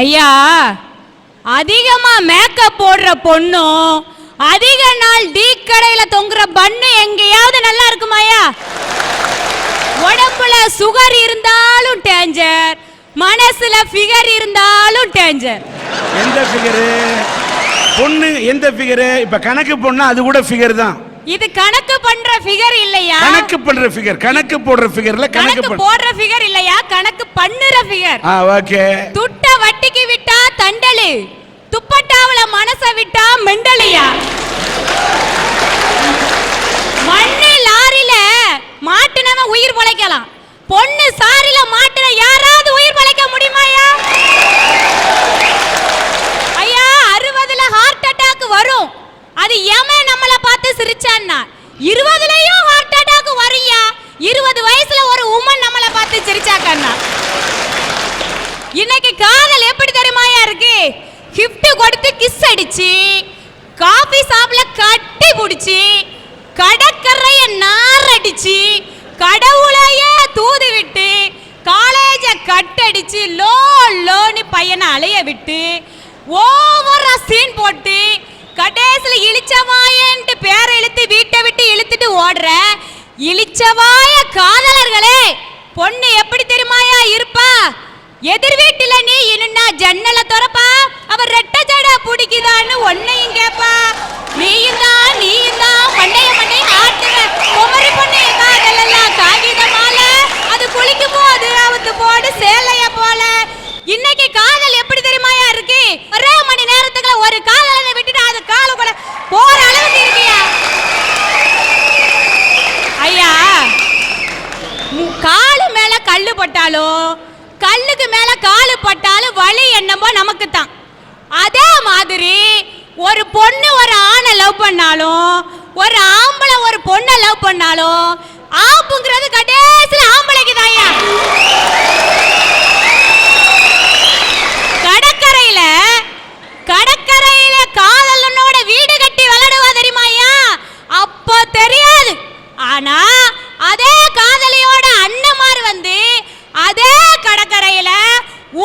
ஐயா, அதிகமா மேக்கப் போடுற பொண்ணும் அதிக நாள் டீ கடையில தொங்குற பண்ணு எங்கேயாவது நல்லா இருக்குமாயா? உடம்புல சுகர் இருந்தாலும் டேஞ்சர், மனசுல ஃபிகர் இருந்தாலும் டேஞ்சர். எந்த ஃபிகரு பொண்ணு? எந்த ஃபிகரு? இப்ப கணக்கு பொண்ணு அது கூட ஃபிகர் தான். இது கணக்கு பண்ற ஃபிகர் இல்லையா? கணக்கு பண்ற ஃபிகர், கணக்கு போடுற ஃபிகர்ல கணக்கு போடுற ஃபிகர் இல்லையா, கணக்கு பண்ணுற ஃபிகர். ஓகே. துட்ட வட்டிக்கு விட்டா தண்டலு, துப்பட்டாவுல மனச விட்டா மெண்டலியா? மண்ணு லாரில மாட்டுனவன் உயிர் பொழைக்கலாம், பொண்ணு சாரில மாட்டுன யாராவது உயிர் பொழைக்க முடியுமாயா? ஐயா, 60ல ஹார்ட் அட்டாக் வரும், அது ஏமே நம்மள பார்த்து சிரிச்சான்னா 20லயும் ஹார்ட் அட்டாக் வரையா. 20 வயசுல ஒரு உமன் நம்மள பார்த்து சிரிச்சாக்கன்னா. இன்னைக்கு காதல் எப்படி தெரியுமாயா இருக்கு? கிஃப்ட் கொடுத்து கிஸ் அடிச்சு, காபி ஷாப்ல கட்டி புடிச்சு, கடற்கரைய நாரடிச்சு, கடவுளையே தூது விட்டு, காலேஜ கட்டடிச்சு, லோன்னு பையனை அலைய விட்டு, ஓவரா சீன் போட்டு, கடைசில இளிச்சவாயன்ட்டு பேரை இழுத்து வீட்டை விட்டு இழுத்துட்டு ஓடுற இளிச்சவாய காதலர்களே, பொண்ணு எப்படி தெரியுமாயா இருப்பா? எதிர் வீட்டுல நீ இன்னும் ஜன்னல திறப்பா, அவர் ரெட்ட ஜட பிடிக்குதான்னு ஒன்னையும் கேப்பா. நீயும் தான் மண்டைய ஆட்டுற குமரி பொண்ணு காதலெல்லாம் காகிதமால, அது குளிக்கும் போது அவுத்து போடு சேலைய போல. இன்னைக்கு காதல் எப்படி தெரியுமாயா இருக்கு? ஒரே மணி நேரத்துக்குள்ள ஒரு காதலனை விட்டுட்டு அது காலுக்குள்ள போற அளவுக்கு இருக்கியா? ஐயா, காலு மேல கல்லு பட்டாலும் கல்லுக்கு மேல காலு பட்டாலும் வலி என்னமோ நமக்கு தான். அதே மாதிரி ஒரு பொண்ணு ஒரு ஆணை லவ் பண்ணாலும், ஒரு ஆம்பளை ஒரு பொண்ணை லவ் பண்ணாலும், ஆப்புங்கிறது கடைசில ஆம்பளைக்கு தாயா. கடற்கரையில காதலனோட வீடு கட்டி விளையாடுவா தெரியுமாயா? அப்போ தெரியாது. ஆனா அதே காதலியோட அண்ணமார் வந்து அதே கடற்கரையில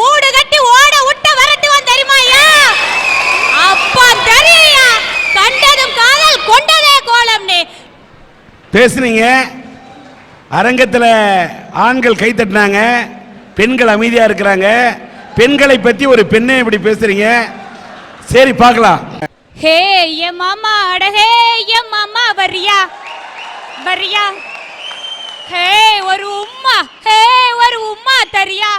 ஊடு கட்டி ஓட விட்டு வரட்டுவான் தெரியுமாயா? அப்போ தெரியா, கண்டதும் காதல் கொண்டதே கோலம்னு பேசுனீங்க. அரங்கத்துல ஆண்கள் கை தட்டினாங்க, பெண்கள் அமைதியா இருக்கிறாங்க. பெண்களை பத்தி ஒரு பெண்ணை இப்படி பேசுறீங்க, சரி பார்க்கலாம். ஹே ஏ மாமா, அட ஹே ஏ மாமா, வரியா வரியா, ஹே ஒரு உம்மா, ஹே ஒரு உம்மா தரியா.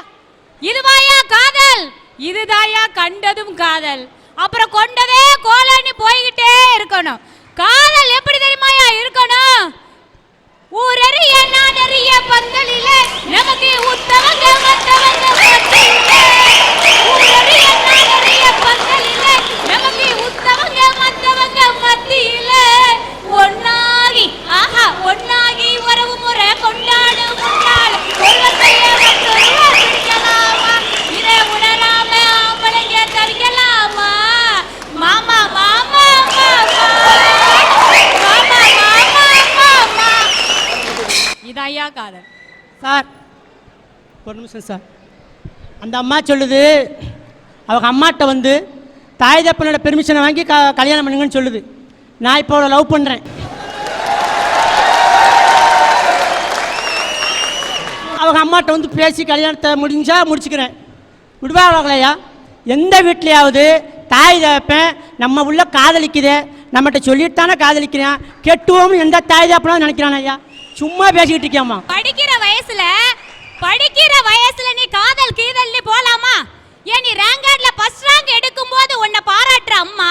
இதுவாயா காதல்? இதுதாயா கண்டதும் காதல், அப்புறம் கொண்டதே கோலன்னு போய்கிட்டே இருக்கணும். காதல் எப்படி தெரியுமாயா இருக்கணும்? ஊரறிய நாடறிய பந்தலில நமக்கு உத்தவங்க மத்தவங்க மத்தியில, ஊரறிய நாடறிய பந்தலில நமக்கு உத்தவங்க மத்தவங்க மத்தியில, ஒன்னாகி ஆஹா ஒன்னாகி உறவு முறை கொண்டாடு முன்னாள் ஒருவத்தைய மற்றொருவர் பிடிக்கலாமா? இதை உணராம ஆம்பளைங்க தவிக்கலாமா? மாமா மாமா இதாயா காதல். சார் ஒரு நிமிஷம் சார். அந்த அம்மா சொல்லுது, அவங்க அம்மாட்ட வந்து தாய் தப்பனோட பெர்மிஷனை வாங்கி கல்யாணம் பண்ணுங்கன்னு சொல்லுது. நான் இப்போ அவளை லவ் பண்ணுறேன். அவங்க அம்மாட்ட வந்து பேசி கல்யாணத்தை முடிஞ்சா முடிச்சுக்கிறேன். விடுவாங்களையா? எந்த வீட்லையாவது தாய் தப்பேன் நம்ம உள்ள காதலிக்குதே, நம்மகிட்ட சொல்லிட்டு தானே காதலிக்கிறேன், கெட்டுவோம் எந்த தாய் தப்பனும் நினைக்கிறான் ஐயா? சும்மா பேசிக்கிட்டு இருக்கியாமா? படிக்கிற வயசுல நீ காதல் கீதல்னு போலாமா? ஏன் நீ ரேங்கார்ட்ல ஃபர்ஸ்ட் ரேங்க் எடுக்கும் போது உன்னை பாராட்டுற அம்மா,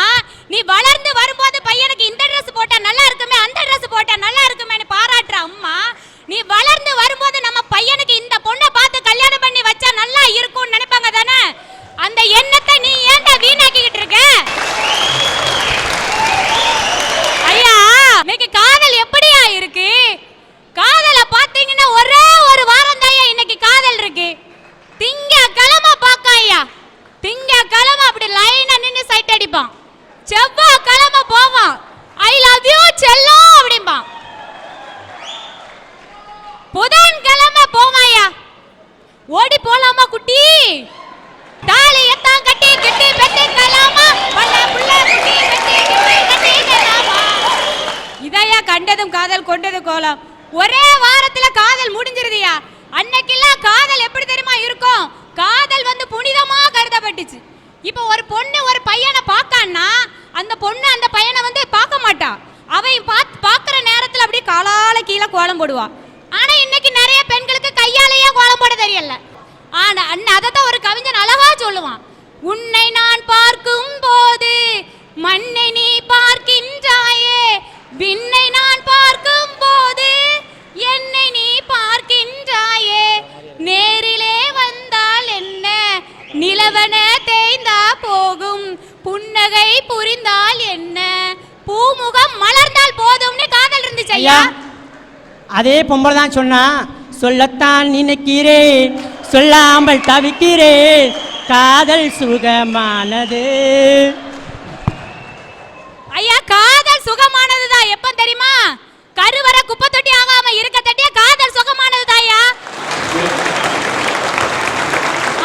நீ வளர்ந்து வரும்போது பையனுக்கு இந்த Dress போட்டா நல்லா இருக்குமே, அந்த Dress போட்டா நல்லா இருக்குமேன்னு பாராட்டுற அம்மா, நீ வளர்ந்து வரும்போது நம்ம பையனுக்கு இந்த பொண்ணை பார்த்து கல்யாணம் பண்ணி வச்சா நல்லா இருக்கும்னு நினைப்பாங்க தானே? அந்த எண்ணத்தை நீ ஏன்டா வீணாக்கிக்கிட்டு இருக்க? ஐயா, இன்னைக்கு காதல் எப்படியா இருக்கு? காதலை பாத்தீங்கன்னா ஒரே ஒரு வாரம் தாயா இன்னைக்கு காதல் இருக்கு. திங்கக்கிழமை பாக்காயா, திங்கக்கிழமை அப்படி லைனா நின்னு சைட் அடிப்பான், செவ்வாய்க்கிழமை போவான் ஐ லவ் யூ செல்லம் அப்படிம்பான், புதன்கிழமை போவாயா ஓடி போலாமா குட்டி தாலி எத்தாங்க கண்டதும் காதல் கொண்டது கோலம். ஒரே வாரத்துல காதல் முடிஞ்சிருதியா. அன்னைக்கெல்லாம் காதல் எப்படி தெரியுமா இருக்கும்? காதல் வந்து புனிதமா கருதப்பட்டுச்சு. இப்போ ஒரு பொண்ணு ஒரு பையனை பார்க்கான்னா அந்த பொண்ணு அந்த பையனை வந்து பார்க்க மாட்டா. அவன் பார்க்குற நேரத்தில் அப்படியே காலால கீழே கோலம் போடுவா. ஆனா இன்னைக்கு நிறைய பெண்களுக்கு கையாலேயே கோலம் போட தெரியல. ஆனா அதை தான் ஒரு கவிஞன் அழகா சொல்லுவான். உன்னை நான் பார்க்கும் போது மண்ணை நீ பார்க்கின்றாயே, விண்ணை நான் பார்க்கும் போது என்னை நீ பார்க்கின்றாயே, நேரிலே வந்தால் என்ன நிலவன தேய்ந்தா போகும், புன்னகை புரிந்தால் என்ன பூமுகம் மலர்ந்தால் போதும்னு காதல் இருந்துச்சு ஐயா. அதே பொம்பளை தான் சொன்னா, சொல்லத்தான் நினைக்கிறேன் சொல்லாமல் தவிக்கிறேன் காதல் சுகமானது. ஐயா காதல் சுகமானதுதான். எப்ப தெரியுமா? கருவற குப்பை தொட்டி ஆகாம இருக்க தட்டிய காதல் சுகமானதுதான் ஐயா.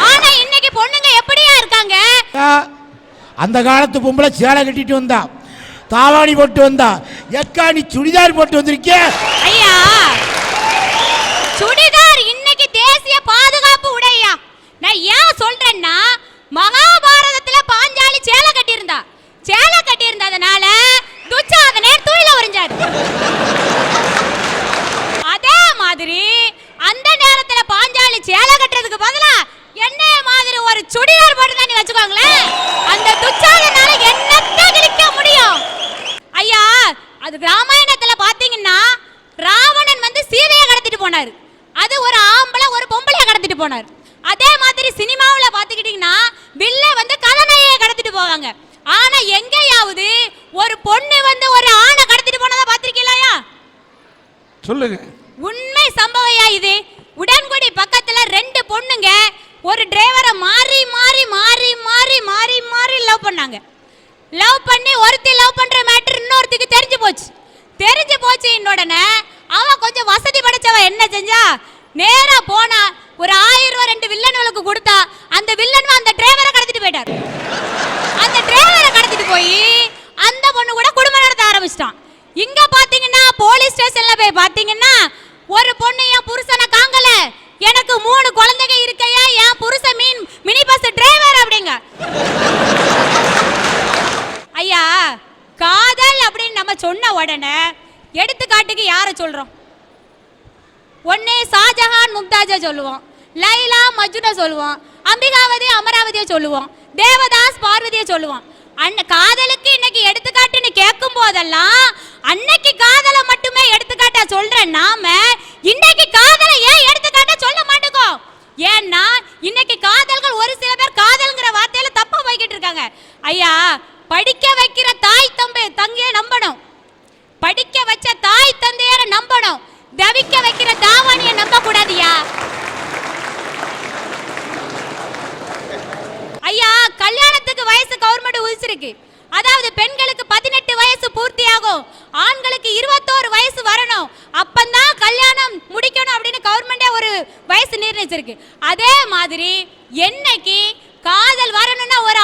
ஆனா இன்னைக்கு பொண்ணுங்க எப்படியா இருக்காங்க? அந்த காலத்து பொம்பளை சேலை கட்டிட்டு வந்தா, தாவாணி போட்டு வந்தா. எக்கா நீ சுடிதார் போட்டு வந்திருக்க ஐயா. சுடிதார் இன்னைக்கு தேசிய பாதுகாப்பு உடையா. நான் ஏன் சொல்றேன்னா, மகாபாரதத்துல பாஞ்சாலி சேலை கட்டியிருந்தா. சேலை கட்டியிருந்ததுனால துச்சாதனர் தூயில உறிஞ்சாரு. அதே மாதிரி அந்த நேரத்துல பாஞ்சாலி சேலை கட்டுறதுக்கு பதிலா என்ன மாதிரி ஒரு சுடிதார் போட்டு தான் வச்சுக்கோங்களேன், அந்த துச்சாதனால என்னத்தை கிழிக்க முடியும் ஐயா. அது ராமாயணத்துல பாத்தீங்கன்னா ராவணன் வந்து சீதையை கடத்திட்டு போனாரு. அது ஒரு ஆம்பளை ஒரு பொம்பளைய கடத்திட்டு போனார். அதே மாதிரி சினிமாவுல பாத்துக்கிட்டீங்கன்னா வில்ல வந்து கதாநாயகியை கடத்திட்டு போவாங்க. ஆனா எங்கேயாவது ஒரு பொண்ணு வந்து ஒரு ஆணை கடத்திட்டு போனதா பாத்திருக்கீங்களா? சொல்லுங்க. உண்மை சம்பவம் இது. உடன்குடி பக்கத்துல ரெண்டு பொண்ணுங்க ஒரு டிரைவரை மாறி மாறி மாறி மாறி மாறி மாறி லவ் பண்ணாங்க. லவ் பண்ணி ஒருத்தி லவ் பண்ற மேட்டர் இன்னொருத்திக்கு தெரிஞ்சு போச்சு. தெரிஞ்சு போச்சு உடனே அவன் கொஞ்சம் வசதி படைச்சவ என்ன செஞ்சா, நேரா போனா ஒரு 1000 ரூபாய் 2 வில்லன்களுக்கு கொடுத்தா. அந்த வில்லன் அந்த டிரைவரை கடத்திட்டு போயிட்டார். அந்த டிரைவரை கடத்திட்டு போய் அந்த பொண்ணு கூட குடும்பம் நடத்த ஆரம்பிச்சிட்டான். இங்க பாத்தீங்கன்னா போலீஸ் ஸ்டேஷன்ல போய் பாத்தீங்கன்னா ஒரு பொண்ணு என் புருஷனை காங்கல, எனக்கு 3 குழந்தைங்க இருக்கையா, என் புருஷன் மினி பஸ் டிரைவர் அப்படிங்க. ஐயா காதல் அப்படின்னு நம்ம சொன்ன உடனே எடுத்துக்காட்டுக்கு யாரை சொல்றோம்? ஒன்னே ஷாஜஹான் மும்தாஜை சொல்லுவோம், லைலா மஜ்னுவை சொல்லுவோம், அம்பிகாவதி அமராவதியை சொல்லுவோம், தேவதாஸ் பார்வதியை சொல்லுவோம். காதலுக்கு இன்னைக்கு எடுத்துக்காட்டுன்னு கேட்கும் போதெல்லாம் அன்னைக்கு காதலை மட்டுமே எடுத்துக்காட்டா சொல்ற நாம இன்னைக்கு காதலை ஏன் எடுத்துக்காட்டா சொல்ல மாட்டோம்? ஏன்னா இன்னைக்கு காதல்கள் ஒரு சில பேர் காதல்ங்கிற வார்த்தையில தப்பா போய்கிட்டு இருக்காங்க. ஐயா படிக்க வைக்கிற தாய் தங்கையை நம்பணும், படிக்க வச்ச தாய் தந்தையர நம்பணும், தவிக்க வைக்கிற தாவாணியை நம்ப கூடாதியா. ஐயா கல்யாணத்துக்கு வயசு கவர்மெண்ட் உதிச்சிருக்கு. அதாவது பெண்களுக்கு 18 வயசு பூர்த்தியாகும், ஆண்களுக்கு 21 வயசு வரணும், அப்பந்தான் கல்யாணம் முடிக்கணும் அப்படின்னு கவர்மெண்டே ஒரு வயசு நிர்ணயிச்சிருக்கு. அதே மாதிரி என்னைக்கு காதல் வரணும்னா ஒரு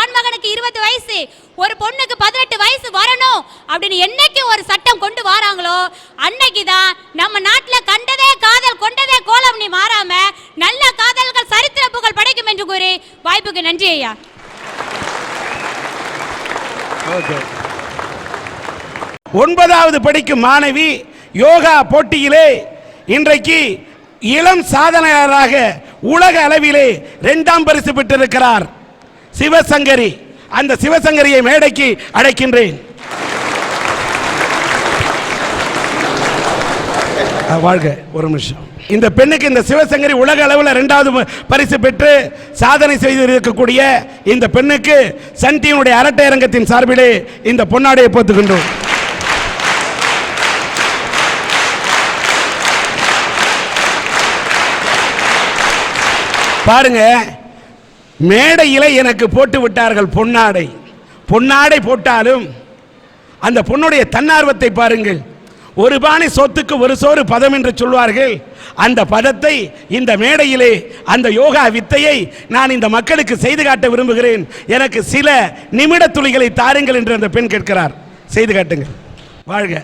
ஆண்மகனுக்கு 20 வயசு, ஒரு பொண்ணுக்கு 18 வயசு வரணும் அப்படின்னு என்னைக்கு ஒரு சட்டம் கொண்டு வராங்களோ அன்னைக்கு தான் நம்ம நாட்டில் கண்டதே காதல் கொண்டதே கோலம் நீ மாறாம நல்ல காதல்கள் சரித்திர புகழ் படைக்கும் என்று கூறி வாய்ப்புக்கு நன்றி ஐயா. ஒன்பதாவது படிக்கும் மாணவி யோகா போட்டியிலே இன்றைக்கு இளம் சாதனையாளராக உலக அளவிலே 2ஆம் பரிசு பெற்றிருக்கிறார் சிவசங்கரி. அந்த சிவசங்கரியை மேடைக்கு அழைக்கின்றேன். வாழ்க. ஒரு நிமிஷம். இந்த பெண்ணுக்கு இந்த சிவசங்கரி உலக அளவில் 2வது பரிசு பெற்று சாதனை செய்திருக்கக்கூடிய இந்த பெண்ணுக்கு சன் டிவியுடைய அரட்டை அரங்கத்தின் சார்பிலே இந்த பொன்னாடையை போத்துகின்றோம். பாருங்க, மேடையில் எனக்கு போட்டு விட்டார்கள் பொன்னாடை. பொன்னாடை போட்டாலும் அந்த பொண்ணுடைய தன்னார்வத்தை பாருங்கள். ஒரு பானை சொத்துக்கு ஒரு சோறு பதம் என்று சொல்வார்கள். அந்த பதத்தை இந்த மேடையிலே அந்த யோகா வித்தையை நான் இந்த மக்களுக்கு செய்து காட்ட விரும்புகிறேன். எனக்கு சில நிமிட துளிகளை தாருங்கள் என்று அந்த பெண் கேட்கிறார். செய்து காட்டுங்கள். வாழ்க.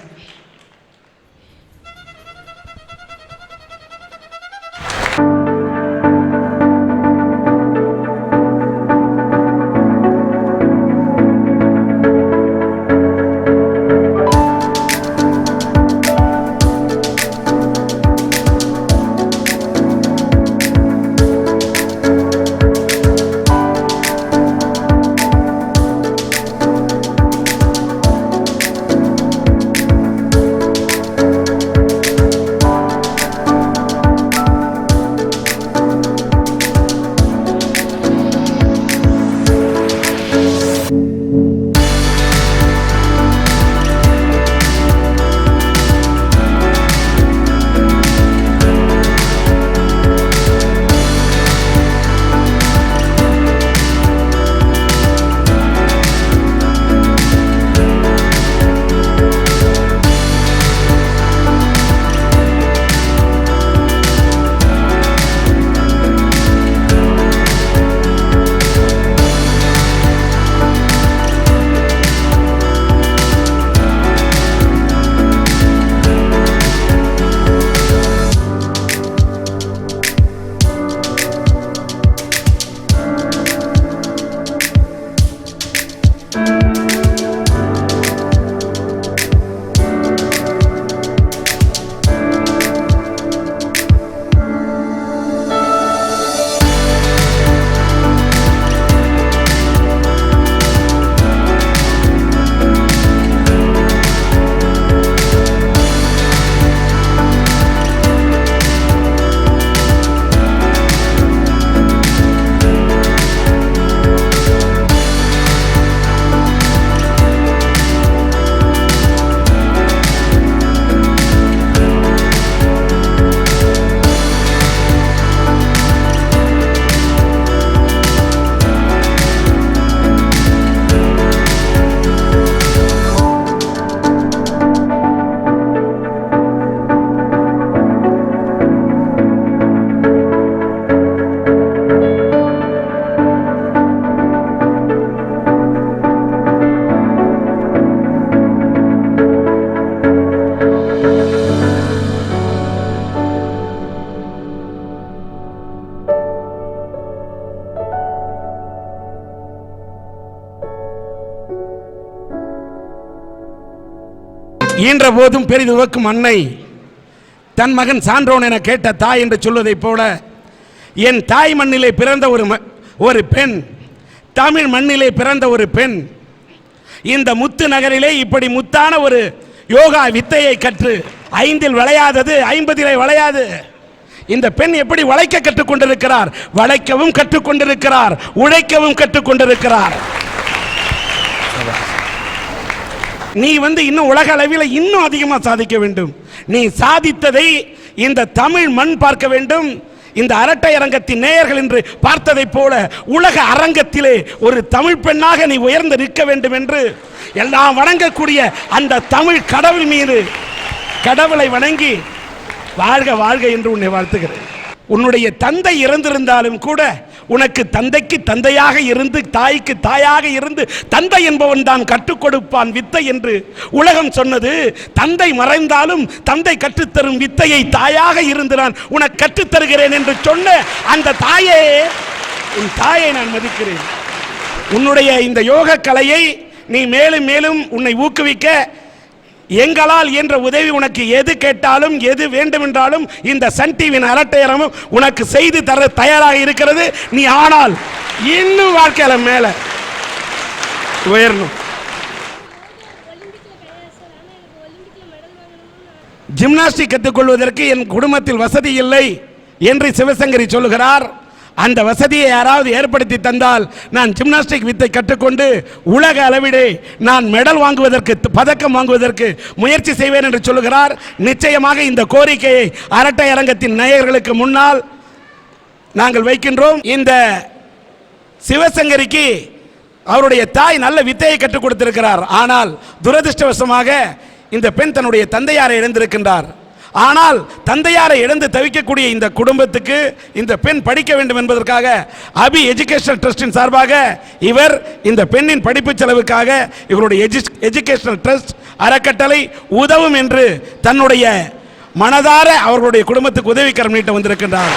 ஈன்ற போதும் பெரிதுவக்கும் அன்னை தன் மகன் சான்றோன் என கேட்ட தாய் என்று சொல்வதைப் போல என் தாய் மண்ணிலே பிறந்த ஒரு பெண், தமிழ் மண்ணிலே பிறந்த ஒரு பெண் இந்த முத்து நகரிலே இப்படி முத்தான ஒரு யோகா வித்தையை கற்று 5இல் விளையாதது 50இலே விளையாது. இந்த பெண் எப்படி வளைக்க கற்றுக்கொண்டிருக்கிறார், வளைக்கவும் கற்றுக்கொண்டிருக்கிறார், உழைக்கவும் கற்றுக்கொண்டிருக்கிறார். நீ இன்னும் உலக அளவில் இன்னும் அதிகமாக சாதிக்க வேண்டும். நீ சாதித்ததை இந்த தமிழ் மண் பார்க்க வேண்டும். இந்த அரட்டை அரங்கத்தின் நேயர்கள் என்று பார்த்ததைப் போல உலக அரங்கத்திலே ஒரு தமிழ் பெண்ணாக நீ உயர்ந்து நிற்க வேண்டும் என்று எல்லாம் வணங்கக்கூடிய அந்த தமிழ் கடவுள் மீது கடவுளை வணங்கி வாழ்க வாழ்க என்று உன்னை வாழ்த்துகிறேன். உன்னுடைய தந்தை இறந்திருந்தாலும் கூட உனக்கு தந்தைக்கு தந்தையாக இருந்து தாய்க்கு தாயாக இருந்து தந்தை என்பவன் தான் கற்றுக் கொடுப்பான் வித்தை என்று உலகம் சொன்னது. தந்தை மறைந்தாலும் தந்தை கற்றுத்தரும் வித்தையை தாயாக இருந்து நான் உனக்கு கற்றுத்தருகிறேன் என்று சொன்ன அந்த தாயே, உன் தாயை நான் மதிக்கிறேன். உன்னுடைய இந்த யோக கலையை நீ மேலும் மேலும் உன்னை ஊக்குவிக்க எங்களால் என்ற உதவி உனக்கு எது கேட்டாலும் எது வேண்டுமென்றாலும் இந்த சன் டிவியின் அரட்டையரமும் உனக்கு செய்து தர தயாராக இருக்கிறது. நீ ஆனால் இன்னும் வாழ்க்கையில மேல உயரணும். ஜிம்னாஸ்டிக் கற்றுக்கொள்வதற்கு என் குடும்பத்தில் வசதி இல்லை என்று சிவசங்கரி சொல்லுகிறார். அந்த வசதியை யாராவது ஏற்படுத்தி தந்தால் நான் ஜிம்னாஸ்டிக் வித்தை கற்றுக்கொண்டு உலக அளவிலே நான் மெடல் வாங்குவதற்கு, பதக்கம் வாங்குவதற்கு முயற்சி செய்வேன் என்று சொல்லுகிறார். நிச்சயமாக இந்த கோரிக்கையை அரட்டை அரங்கத்தின் நேயர்களுக்கு முன்னால் நாங்கள் வைக்கின்றோம். இந்த சிவசங்கரிக்கு அவருடைய தாய் நல்ல வித்தையை கற்றுக் கொடுத்திருக்கிறார். ஆனால் துரதிருஷ்டவசமாக இந்த பெண் தன்னுடைய தந்தையாரை இழந்திருக்கின்றார். ஆனால் தந்தையாரை இழந்து தவிக்கக்கூடிய இந்த குடும்பத்துக்கு இந்த பெண் படிக்க வேண்டும் என்பதற்காக அபி எஜுகேஷனல் ட்ரஸ்டின் சார்பாக இவர் இந்த பெண்ணின் படிப்பு செலவுக்காக இவருடைய எஜுகேஷனல் ட்ரஸ்ட் அறக்கட்டளை உதவும் என்று தன்னுடைய மனதார அவர்களுடைய குடும்பத்துக்கு உதவிக்கரம் நீட்ட வந்திருக்கின்றார்.